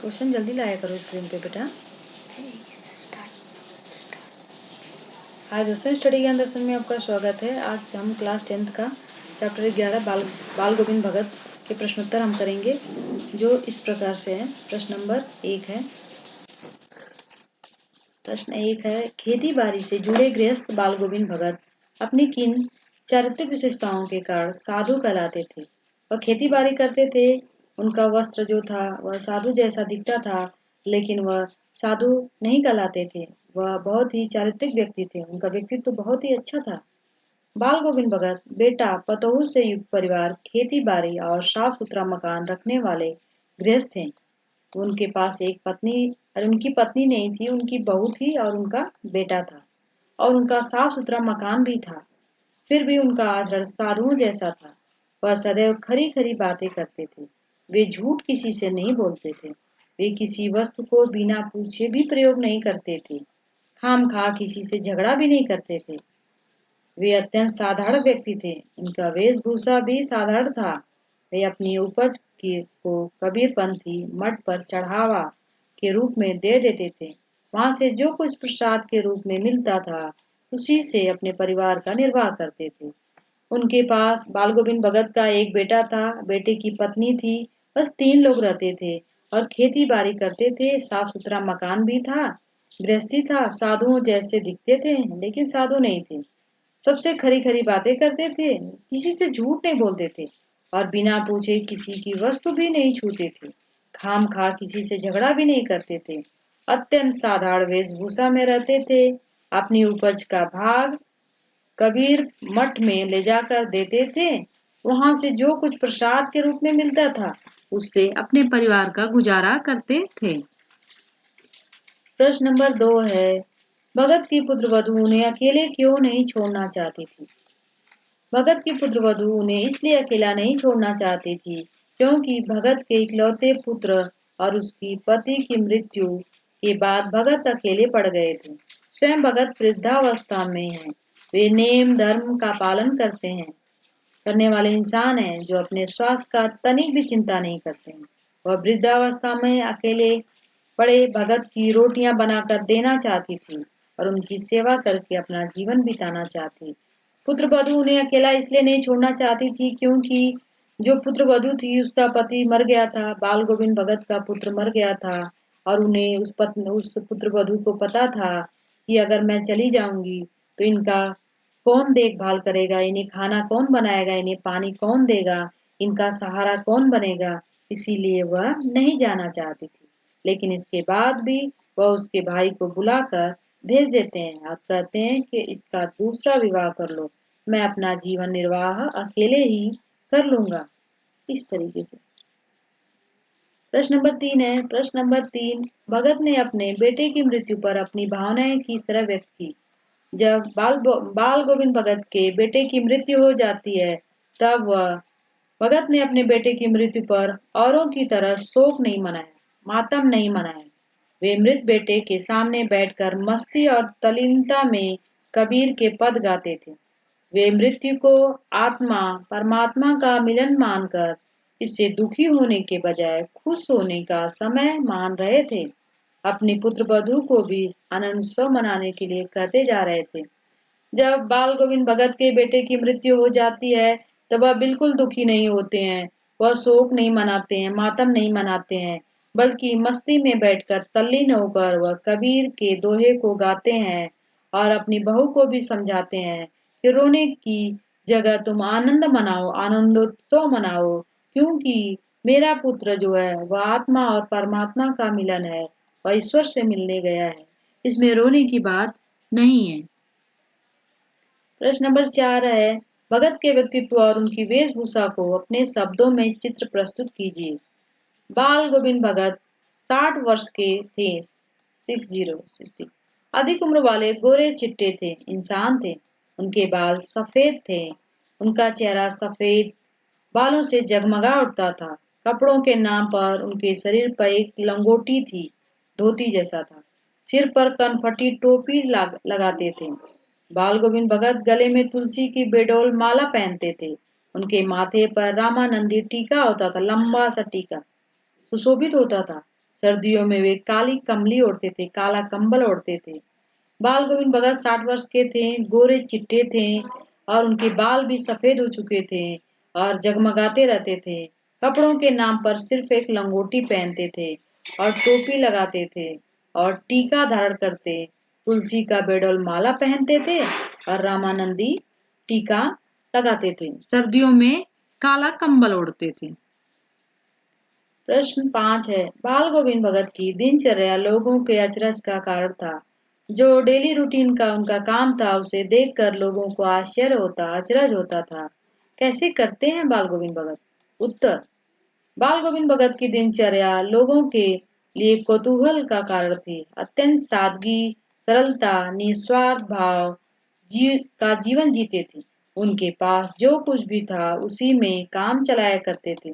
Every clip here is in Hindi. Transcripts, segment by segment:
क्वेश्चन जल्दी लाया करो स्क्रीन पे बेटा। हाय दोस्तों, स्टडी ज्ञान दर्शन में आपका स्वागत है। आज हम क्लास 10th का चैप्टर 11 बाल गोविंद भगत के प्रश्नोत्तर हम करेंगे, जो इस प्रकार से है। प्रश्न नंबर 1 है। प्रश्न 1 है, खेती बाड़ी से जुड़े गृहस्थ बाल गोविंद भगत अपनी किन चारित्रिक विशेषताओं के कारण साधु कहलाते थे? वह खेती बाड़ी करते थे, उनका वस्त्र जो था वह साधु जैसा दिखता था, लेकिन वह साधु नहीं कहलाते थे। वह बहुत ही चारित्रिक व्यक्ति थे, उनका व्यक्तित्व तो बहुत ही अच्छा था। बाल गोविंद भगत बेटा पतोहू से युक्त परिवार, खेती बाड़ी और साफ सुथरा मकान रखने वाले गृहस्थ थे। उनके पास एक पत्नी और उनकी पत्नी नहीं थी, उनकी बहू थी और उनका बेटा था, और उनका साफ सुथरा मकान भी था। फिर भी उनका आचरण साधुओं जैसा था। वह सदैव खरी खरी बातें करते थे। वे झूठ किसी से नहीं बोलते थे। वे किसी वस्तु को बिना पूछे भी प्रयोग नहीं करते थे। खामखा किसी से झगड़ा भी नहीं करते थे। वे अत्यंत साधारण व्यक्ति थे। इनका वेशभूषा भी साधारण था। वे अपनी उपज को कबीरपंथी मठ पर चढ़ावा के रूप में दे देते थे। वहां से जो कुछ प्रसाद के रूप में मिलता था, उसी से अपने परिवार का निर्वाह करते थे। उनके पास बाल गोविंद भगत का एक बेटा था, बेटे की पत्नी थी। बस 3 लोग रहते थे और खेती बाड़ी करते थे। साफ सुथरा मकान भी था, गृहस्थी था। साधुओं जैसे दिखते थे, लेकिन साधु नहीं थे। सबसे खरी खरी बातें करते थे, किसी से झूठ नहीं बोलते थे, और बिना पूछे किसी की वस्तु भी नहीं छूते थे। खाम खा किसी से झगड़ा भी नहीं करते थे। अत्यंत साधारण वेशभूषा में रहते थे। अपनी उपज का भाग कबीर मठ में ले जाकर देते थे। वहां से जो कुछ प्रसाद के रूप में मिलता था, उससे अपने परिवार का गुजारा करते थे। प्रश्न नंबर 2 है, भगत की पुत्रवधू उन्हें अकेले क्यों नहीं छोड़ना चाहती थी? भगत की पुत्रवधू उन्हें इसलिए अकेला नहीं छोड़ना चाहती थी, क्योंकि भगत के इकलौते पुत्र और उसकी पति की मृत्यु के बाद भगत अकेले पड़ गए थे। स्वयं भगत वृद्धावस्था में हैं। वे नेम धर्म का पालन करने वाले इंसान हैं, जो अपने स्वास्थ्य का तनिक भी चिंता नहीं करते हैं। वह वृद्धावस्था में अकेले पड़े भगत की रोटियां बनाकर देना चाहती थी और उनकी सेवा करके अपना जीवन बिताना चाहती। पुत्रवधू उन्हें अकेला इसलिए नहीं छोड़ना चाहती थी, क्योंकि जो पुत्रवधू थी उसका पति मर गया था। बाल गोविंद भगत का पुत्र मर गया था, और उन्हें उस पुत्रवधू को पता था कि अगर मैं चली जाऊंगी तो इनका कौन देखभाल करेगा, इन्हें खाना कौन बनाएगा, इन्हें पानी कौन देगा, इनका सहारा कौन बनेगा। इसीलिए वह नहीं जाना चाहती थी। लेकिन इसके बाद भी वह उसके भाई को बुलाकर भेज देते हैं और कहते हैं कि इसका दूसरा विवाह कर लो, मैं अपना जीवन निर्वाह अकेले ही कर लूंगा। इस तरीके से। प्रश्न नंबर 3 है। प्रश्न नंबर 3, भगत ने अपने बेटे की मृत्यु पर अपनी भावनाएं किस तरह व्यक्त की? जब बाल गोविंद भगत के बेटे की मृत्यु हो जाती है, तब वह भगत ने अपने बेटे की मृत्यु पर औरों की तरह शोक नहीं मनाया, मातम नहीं मनाया। वे मृत बेटे के सामने बैठकर मस्ती और तल्लीनता में कबीर के पद गाते थे। वे मृत्यु को आत्मा परमात्मा का मिलन मानकर इससे दुखी होने के बजाय खुश होने का समय मान रहे थे। अपनी पुत्र वधू को भी आनंद उत्सव मनाने के लिए कहते जा रहे थे। जब बाल गोविंद भगत के बेटे की मृत्यु हो जाती है, तब वह बिल्कुल दुखी नहीं होते हैं। वह शोक नहीं मनाते हैं, मातम नहीं मनाते हैं, बल्कि मस्ती में बैठकर तल्लीन होकर वह कबीर के दोहे को गाते हैं और अपनी बहू को भी समझाते हैं कि रोने की जगह तुम आनंद मनाओ, आनंदोत्सव मनाओ, क्योंकि मेरा पुत्र जो है वह आत्मा और परमात्मा का मिलन है, वह ईश्वर से मिलने गया है। इसमें रोने की बात नहीं है। प्रश्न नंबर 4 है, भगत के व्यक्तित्व और उनकी वेशभूषा को अपने शब्दों में चित्र प्रस्तुत कीजिए। बाल गोविंद भगत 60 वर्ष के थे। 60 अधिक उम्र वाले गोरे चिट्टे थे, इंसान थे। उनके बाल सफेद थे। उनका चेहरा सफेद बालों से जगमगा उठता था। कपड़ों के नाम पर उनके शरीर पर एक लंगोटी थी, धोती जैसा था। सिर पर कनफटी टोपी लगाते थे। बाल गोविंद भगत गले में तुलसी की बेडोल माला पहनते थे। उनके माथे पर रामानंदी टीका होता था, लंबा सा टीका सुशोभित होता था। सर्दियों में वे काली कमली ओढ़ते थे, काला कंबल ओढ़ते थे। बाल गोविंद भगत 60 वर्ष के थे, गोरे चिट्टे थे और उनके बाल भी सफेद हो चुके थे और जगमगाते रहते थे। कपड़ों के नाम पर सिर्फ एक लंगोटी पहनते थे और टोपी लगाते थे और टीका धारण करते, तुलसी का बेडोल माला पहनते थे और रामानंदी टीका लगाते थे। सर्दियों में काला कंबल ओढ़ते थे। प्रश्न 5 है, बाल गोविंद भगत की दिनचर्या लोगों के अचरज का कारण था। जो डेली रूटीन का उनका काम था, उसे देखकर लोगों को आश्चर्य होता, अचरज होता था। कैसे करते हैं बाल गोविंद भगत? उत्तर, बाल गोविंद भगत की दिनचर्या लोगों के लिए कौतूहल का कारण थी। अत्यंत सादगी, सरलता, निस्वार्थ भाव का जीवन जीते थे। उनके पास जो कुछ भी था उसी में काम चलाया करते थे।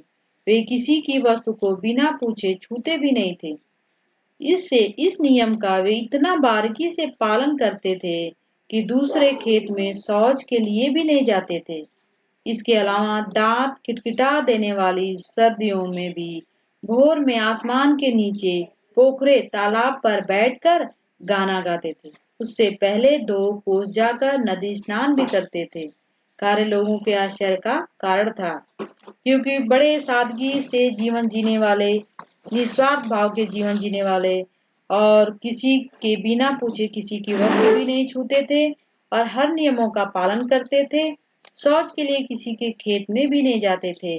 वे किसी की वस्तु को बिना पूछे छूते भी नहीं थे। इस नियम का वे इतना बारीकी से पालन करते थे कि दूसरे खेत में शौच के लिए भी नहीं जाते थे। इसके अलावा दांत किटकिटा देने वाली सर्दियों में भी भोर में आसमान के नीचे पोखरे तालाब पर बैठकर गाना गाते थे। उससे पहले 2 कोस जाकर नदी स्नान भी करते थे। कार्य लोगों के आश्चर्य का कारण था, क्योंकि बड़े सादगी से जीवन जीने वाले, निस्वार्थ भाव के जीवन जीने वाले और किसी के बिना पूछे किसी की वस्तु भी नहीं छूते थे और हर नियमों का पालन करते थे। शौच के लिए किसी के खेत में भी नहीं जाते थे।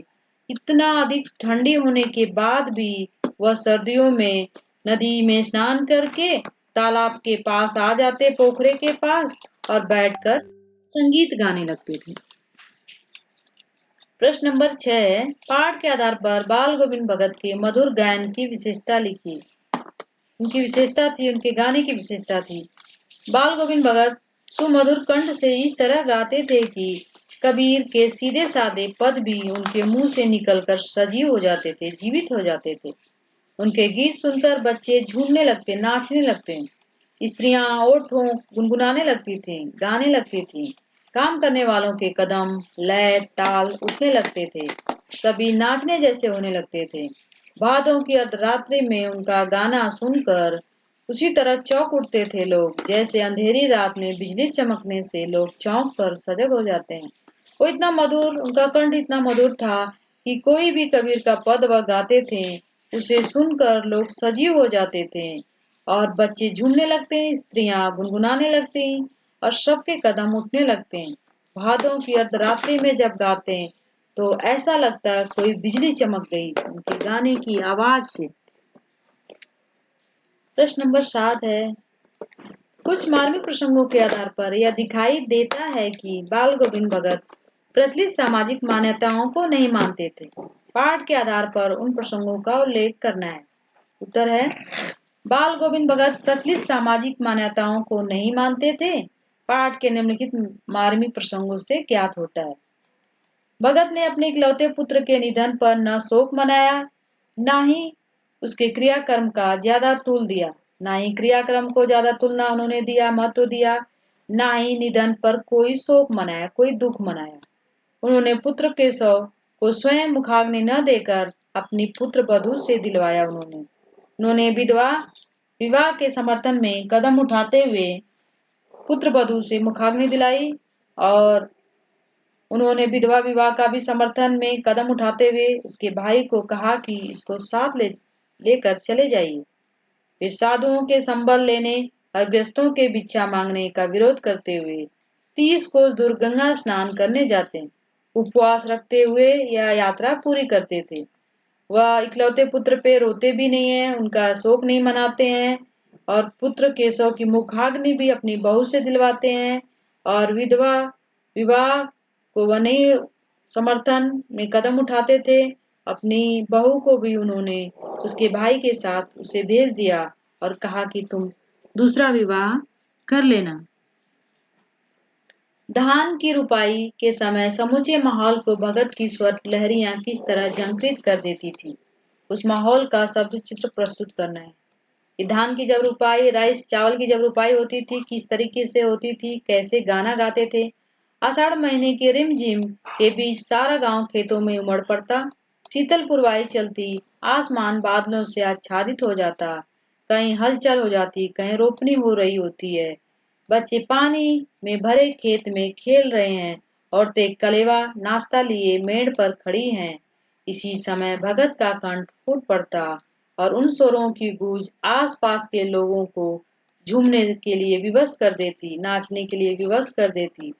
इतना अधिक ठंडी होने के बाद भी वह सर्दियों में नदी में स्नान करके तालाब के पास आ जाते, पोखरे के पास, और बैठकर संगीत गाने लगते थे। प्रश्न नंबर 6 है, पाठ के आधार पर बाल गोविंद भगत के मधुर गायन की विशेषता लिखिए। उनकी विशेषता थी, उनके गाने की विशेषता थी। बाल गोविंद भगत सुमधुर कंठ से इस तरह गाते थे कि कबीर के सीधे साधे पद भी उनके मुंह से निकलकर सजीव हो जाते थे, जीवित हो जाते थे। उनके गीत सुनकर बच्चे झूमने लगते, नाचने लगते। स्त्रियां ओठ गुनगुनाने लगती थीं, गाने लगती थीं। काम करने वालों के कदम, लय, ताल उठने लगते थे। सभी नाचने जैसे होने लगते थे। भादों की अर्धरात्रि में उनका गाना सुनकर उसी तरह चौंक उठते थे लोग, जैसे अंधेरी रात में बिजली चमकने से लोग चौंक कर सजग हो जाते हैं। वो इतना मधुर, उनका कंठ इतना मधुर था कि कोई भी कबीर का पद वह गाते थे, उसे सुनकर लोग सजीव हो जाते थे और बच्चे झूमने लगते, स्त्रियां गुनगुनाने लगती और सबके कदम उठने लगते। भादों की अर्धरात्रि में जब गाते तो ऐसा लगता कोई बिजली चमक गई उनके गाने की आवाज से। प्रश्न नंबर 7 है, कुछ मार्मिक प्रसंगों के आधार पर यह दिखाई देता है कि बाल गोविंद भगत प्रचलित सामाजिक मान्यताओं को नहीं मानते थे। पाठ के आधार पर उन प्रसंगों का उल्लेख करना है। उत्तर है, बाल गोविंद भगत प्रचलित सामाजिक मान्यताओं को नहीं मानते थे। पाठ के निम्नलिखित मार्मिक प्रसंगों से ज्ञात होता है। भगत ने अपने इकलौते पुत्र के निधन पर न शोक मनाया, न ही उसके क्रियाक्रम का ज्यादा तुल दिया, ना ही क्रियाक्रम को ज्यादा तुलना उन्होंने दिया, महत्व दिया, ना ही निधन पर कोई शोक मनाया, कोई दुख मनाया। उन्होंने पुत्र के शव को स्वयं मुखाग्नि न देकर अपनी पुत्र वधू से दिलवाया। उन्होंने विधवा विवाह के समर्थन में कदम उठाते हुए पुत्र वधू से मुखाग्नि दिलाई और उन्होंने विधवा विवाह का भी समर्थन में कदम उठाते हुए उसके भाई को कहा कि इसको साथ लेकर चले जाइए। वे साधुओं के संबल लेने और गृहस्थों के भिक्षा मांगने का विरोध करते हुए 30 कोस दूर गंगा स्नान करने जाते, उपवास रखते हुए यह यात्रा पूरी करते थे। वह इकलौते पुत्र पे रोते भी नहीं है, उनका शोक नहीं मनाते हैं और पुत्र केशव की मुखाग्नि भी अपनी बहू से दिलवाते हैं और विधवा विवाह को वह नहीं समर्थन में कदम उठाते थे। अपनी बहू को भी उन्होंने उसके भाई के साथ उसे भेज दिया और कहा कि तुम दूसरा विवाह कर लेना। धान की रुपाई के समय समूचे माहौल को भगत की स्वर लहरियां किस तरह झंकृत कर देती थी, उस माहौल का शब्द चित्र प्रस्तुत करना है। कि धान की जब रुपाई, राइस चावल की जब रुपाई होती थी, किस तरीके से होती थी, कैसे गाना गाते थे। आषाढ़ महीने के रिमझिम के बीच सारा गांव खेतों में उमड़ पड़ता, शीतल पुरवाई चलती आसमान बादलों से आच्छादित हो जाता, कहीं हलचल हो जाती, कहीं रोपनी हो रही होती है। बच्चे पानी में भरे खेत में खेल रहे हैं, औरतें कलेवा नाश्ता लिए मेड़ पर खड़ी हैं। इसी समय भगत का कंठ फूट पड़ता और उन स्वरों की गूंज आसपास के लोगों को झूमने के लिए विवश कर देती, नाचने के लिए विवश कर देती।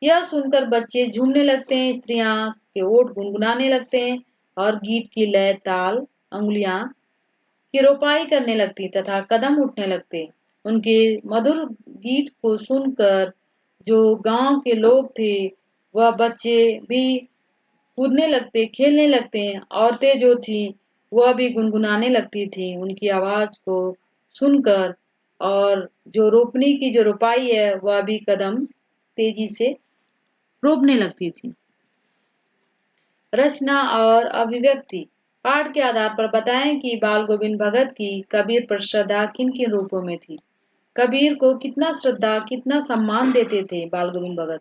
यह सुनकर बच्चे झूमने लगते हैं, स्त्रियां के ओठ गुनगुनाने लगते हैं और गीत की लय ताल अंगुलियां की रोपाई करने लगती तथा कदम उठने लगते। उनके मधुर गीत को सुनकर जो गांव के लोग थे वह बच्चे भी कूदने लगते, खेलने लगते हैं। औरतें जो थी वह भी गुनगुनाने लगती थी उनकी आवाज को सुनकर, और जो रोपनी की जो रोपाई है वह भी कदम तेजी से रोपने लगती थी। रचना और अभिव्यक्ति। पाठ के आधार पर बताएं कि बाल गोविंद भगत की कबीर पर श्रद्धा किन किन रूपों में थी। कबीर को कितना श्रद्धा कितना सम्मान देते थे बाल गोविंद भगत।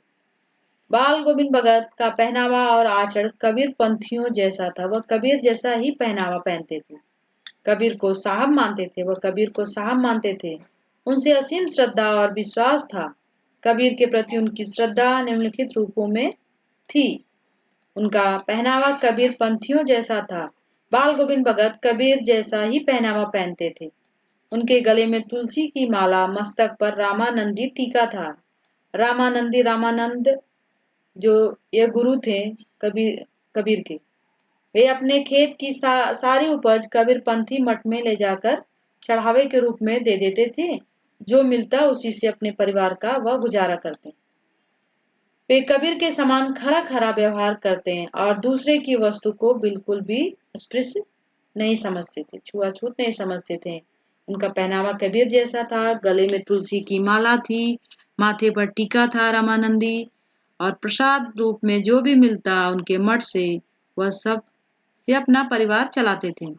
बाल गोविंद भगत का पहनावा और आचरण कबीर पंथियों जैसा था, वह कबीर जैसा ही पहनावा पहनते थे। कबीर को साहब मानते थे, वह कबीर को साहब मानते थे। उनसे असीम श्रद्धा और विश्वास था। कबीर के प्रति उनकी श्रद्धा निम्नलिखित रूपों में थी। उनका पहनावा कबीर पंथियों जैसा था। बाल गोविंद भगत कबीर जैसा ही पहनावा पहनते थे। उनके गले में तुलसी की माला, मस्तक पर रामानंदी टीका था। रामानंद जो ये गुरु थे कबीर के, वे अपने खेत की सारी उपज कबीर पंथी मठ में ले जाकर चढ़ावे के रूप में दे देते थे। जो मिलता उसी से अपने परिवार का वह गुजारा करते। वे कबीर के समान खरा खरा व्यवहार करते हैं और दूसरे की वस्तु को बिल्कुल भी स्पर्श नहीं समझते थे, छुआछूत नहीं समझते थे। उनका पहनावा कबीर जैसा था। गले में तुलसी की माला थी, माथे पर टीका था रामानंदी, और प्रसाद रूप में जो भी मिलता उनके मठ से वह सब से अपना परिवार चलाते थे।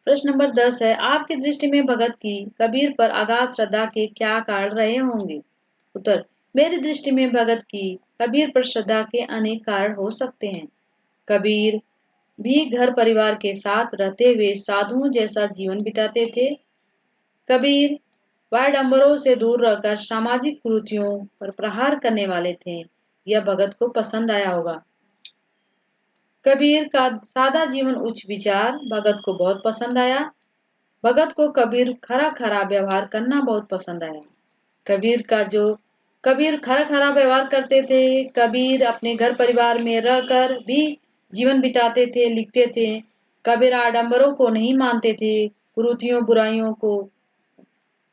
प्रश्न नंबर 10 है, आपकी दृष्टि में भगत की कबीर पर अगाध श्रद्धा के क्या कारण रहे होंगे। उत्तर, मेरी दृष्टि में भगत की कबीर पर श्रद्धा के अनेक कारण हो सकते हैं। कबीर भी घर परिवार के साथ रहते हुए साधुओं जैसा जीवन बिताते थे। कबीर वायडम्बरों से दूर रहकर सामाजिक कुरीतियों पर प्रहार करने वाले थे। यह भगत को पसंद आया होगा। कबीर का सादा जीवन उच्च विचार भगत को बहुत पसंद आया। भगत को कबीर खरा खरा व्यवहार करना बहुत पसंद आया। कबीर खरा खरा व्यवहार करते थे। कबीर अपने घर परिवार में रहकर भी जीवन बिताते थे, लिखते थे। कबीर आडंबरों को नहीं मानते थे, कुरीतियों बुराइयों को।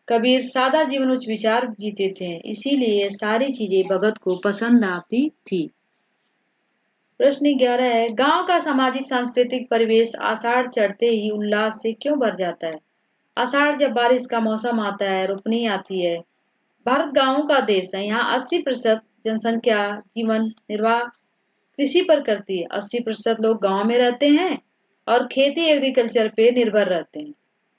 कबीर सादा जीवन उच्च विचार जीते थे, इसीलिए सारी चीजें भगत को पसंद आती थी। प्रश्न 11 है, गांव का सामाजिक सांस्कृतिक परिवेश आषाढ़ चढ़ते ही उल्लास से क्यों भर जाता है। आषाढ़ जब बारिश का मौसम आता है, रोपनी आती है। भारत गांवों का देश है। यहाँ 80% जनसंख्या जीवन निर्वाह कृषि पर करती है। 80% लोग गांव में रहते हैं और खेती एग्रीकल्चर पे निर्भर रहते हैं।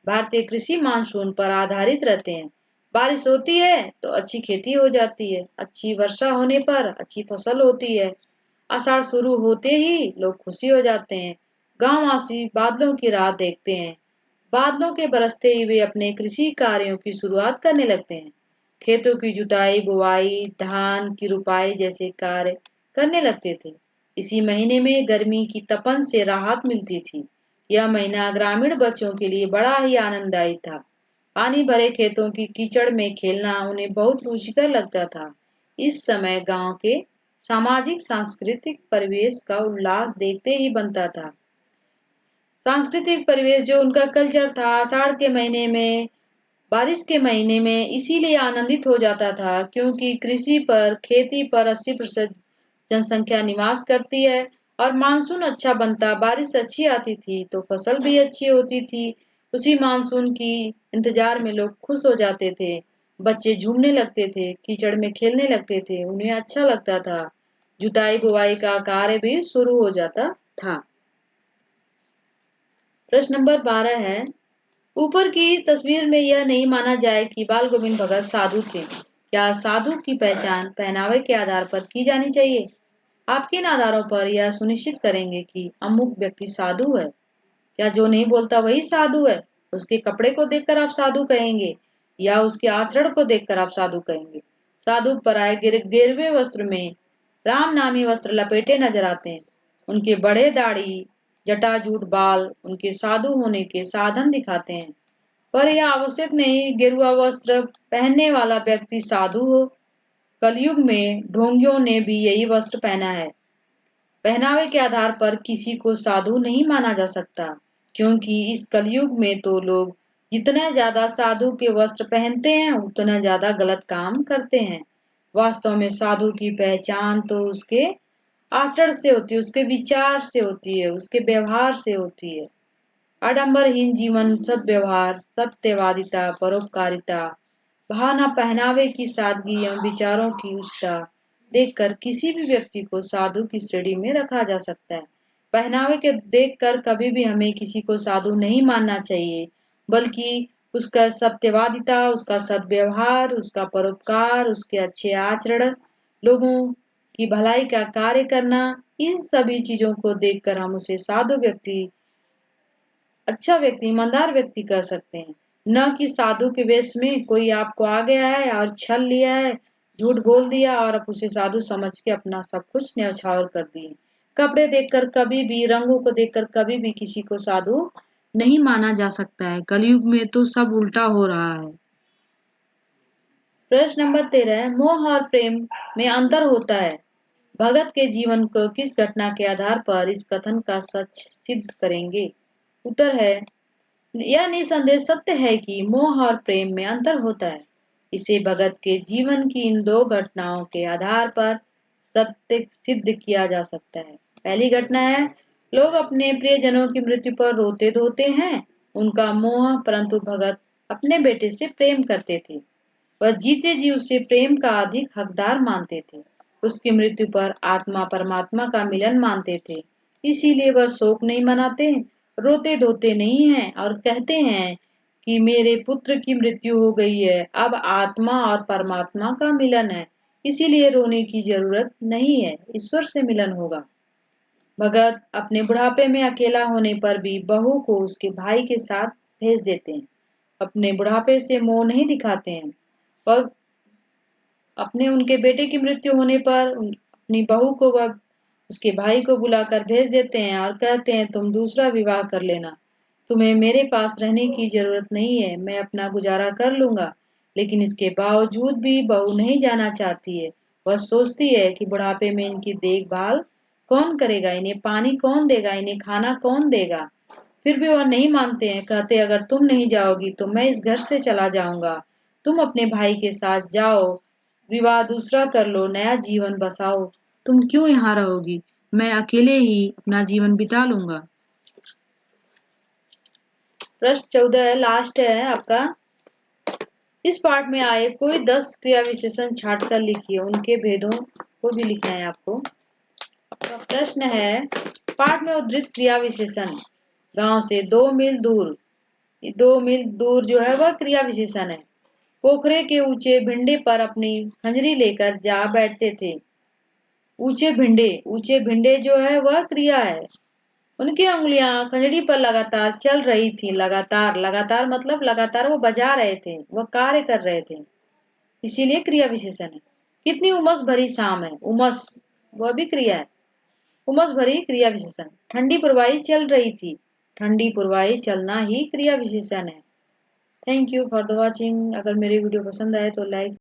भारतीय कृषि मानसून पर आधारित रहते हैं। बारिश होती है तो अच्छी खेती हो जाती है, अच्छी वर्षा होने पर अच्छी फसल होती है। आषाढ़ शुरू होते ही लोग खुशी हो जाते हैं। गांववासी बादलों की राह देखते हैं। बादलों के बरसते ही वे अपने कृषि कार्यों की शुरुआत करने लगते हैं। खेतों की जुताई, बुवाई, धान की रुपाई जैसे कार्य करने लगते थे। इसी महीने में गर्मी की तपन से राहत मिलती थी। यह महीना ग्रामीण बच्चों के लिए बड़ा ही आनंददायी था। पानी भरे खेतों की कीचड़ में खेलना उन्हें बहुत रुचिकर लगता था। इस समय गांव के सामाजिक सांस्कृतिक परिवेश का उल्लास देखते ही बनता था। सांस्कृतिक परिवेश जो उनका कल्चर था, आषाढ़ के महीने में, बारिश के महीने में इसीलिए आनंदित हो जाता था क्योंकि कृषि पर, खेती पर 80% जनसंख्या निवास करती है और मानसून अच्छा बनता, बारिश अच्छी आती थी तो फसल भी अच्छी होती थी। उसी मानसून की इंतजार में लोग खुश हो जाते थे। बच्चे झूमने लगते थे, कीचड़ में खेलने लगते थे, उन्हें अच्छा लगता था। जुताई बुवाई का कार्य भी शुरू हो जाता था। प्रश्न नंबर 12 है, ऊपर की तस्वीर में यह नहीं माना जाए कि बाल गोविंद भगत साधु थे। क्या साधु की पहचान पहनावे के आधार पर की जानी चाहिए। आप किन आधारों पर यह सुनिश्चित करेंगे कि अमुक व्यक्ति साधु है? क्या जो नहीं बोलता वही साधु है? उसके कपड़े को देखकर आप साधु कहेंगे या उसके आचरण को देखकर आप साधु कहेंगे? साधु पराये गिरवे वस्त्र में राम नामी वस्त्र लपेटे नजर आते हैं। उनके बड़े दाढ़ी जटाजूट बाल उनके साधु होने के साधन दिखाते हैं। पर यह आवश्यक नहीं गेरुआ वस्त्र पहनने वाला व्यक्ति साधु हो। कलयुग में ढोंगियों ने भी यही वस्त्र पहना है। पहनावे के आधार पर किसी को साधु नहीं माना जा सकता, क्योंकि इस कलयुग में तो लोग जितना ज्यादा साधु के वस्त्र पहनते हैं उतना ज्यादा गलत काम करते हैं। वास्तव में साधु की पहचान तो उसके आचरण से होती है, उसके विचार से होती है, उसके व्यवहार से होती है। आडंबरहीन जीवन, सद्व्यवहार, सत्यवादिता, परोपकारिता, भावना, पहनावे की सादगी एवं विचारों की उच्चता देखकर किसी भी व्यक्ति को साधु की श्रेणी में रखा जा सकता है। पहनावे के देखकर कभी भी हमें किसी को साधु नहीं मानना चाहिए, बल्कि उसका सत्यवादिता, उसका सद्व्यवहार, उसका परोपकार, उसके अच्छे आचरण, लोगों की भलाई का कार्य करना, इन सभी चीजों को देखकर हम उसे साधु व्यक्ति, अच्छा व्यक्ति, ईमानदार व्यक्ति कह सकते हैं। न कि साधु के वेश में कोई आपको आ गया है और छल लिया है, झूठ बोल दिया और आप उसे साधु समझ के अपना सब कुछ न्यौछावर कर दिए। कपड़े देखकर कभी भी, रंगों को देखकर कभी भी किसी को साधु नहीं माना जा सकता है। कलयुग में तो सब उल्टा हो रहा है। प्रश्न नंबर 13, मोह और प्रेम में अंतर होता है। भगत के जीवन को किस घटना के आधार पर इस कथन का सच सिद्ध करेंगे? उत्तर है, यह निसंदेह सत्य है कि मोह और प्रेम में अंतर होता है। इसे भगत के जीवन की इन दो घटनाओं के आधार पर सत्य सिद्ध किया जा सकता है। पहली घटना है, लोग अपने प्रियजनों की मृत्यु पर रोते धोते हैं, उनका मोह, परंतु भगत अपने बेटे से प्रेम करते थे। वह जीते जी उसे प्रेम का अधिक हकदार मानते थे। उसकी मृत्यु पर आत्मा परमात्मा का मिलन मानते थे। इसीलिए वह शोक नहीं मनाते, रोते धोते नहीं हैं और कहते हैं कि मेरे पुत्र की मृत्यु हो गई है, अब आत्मा और परमात्मा का मिलन है, इसीलिए रोने की जरूरत नहीं है, ईश्वर से मिलन होगा। भगत अपने बुढ़ापे में अकेला होने पर भी बहू को उसके भाई के साथ भेज देते हैं। अपने बुढ़ापे से मोह नहीं दिखाते हैं और अपने उनके बेटे की मृत्यु होने पर अपनी बहू को वह उसके भाई को बुलाकर भेज देते हैं और कहते हैं तुम दूसरा विवाह कर लेना, तुम्हें मेरे पास रहने की जरूरत नहीं है, मैं अपना गुजारा कर लूंगा। लेकिन इसके बावजूद भी बहू नहीं जाना चाहती है। वह सोचती है कि बुढ़ापे में इनकी देखभाल कौन करेगा, इन्हें पानी कौन देगा, इन्हें खाना कौन देगा। फिर भी वह नहीं मानते हैं, कहते अगर तुम नहीं जाओगी तो मैं इस घर से चला जाऊंगा, तुम अपने भाई के साथ जाओ, विवाह दूसरा कर लो, नया जीवन बसाओ, तुम क्यों यहाँ रहोगी, मैं अकेले ही अपना जीवन बिता लूंगा। प्रश्न 14 लास्ट है आपका। इस पाठ में आए कोई 10 क्रिया विशेषण छाट कर लिखिए, उनके भेदों को भी लिखना है आपको। तो प्रश्न है, पाठ में उद्धृत क्रिया विशेषण, गांव से 2 मील दूर, 2 मील दूर जो है वह क्रिया विशेषण है। पोखरे के ऊंचे भिंडे पर अपनी खंजरी लेकर जा बैठते थे। ऊंचे भिंडे जो है वह क्रिया है। उनकी उंगलियां खंजड़ी पर लगातार चल रही थी। लगातार मतलब लगातार वो बजा रहे थे, वह कार्य कर रहे थे, इसीलिए क्रिया विशेषण है। कितनी उमस भरी शाम है, उमस वह भी क्रिया है, उमस भरी क्रिया विशेषण। ठंडी पुरवाई चल रही थी, ठंडी पुरवाई चलना ही क्रिया विशेषण है। Thank you for the watching. अगर मेरी वीडियो पसंद आए तो लाइक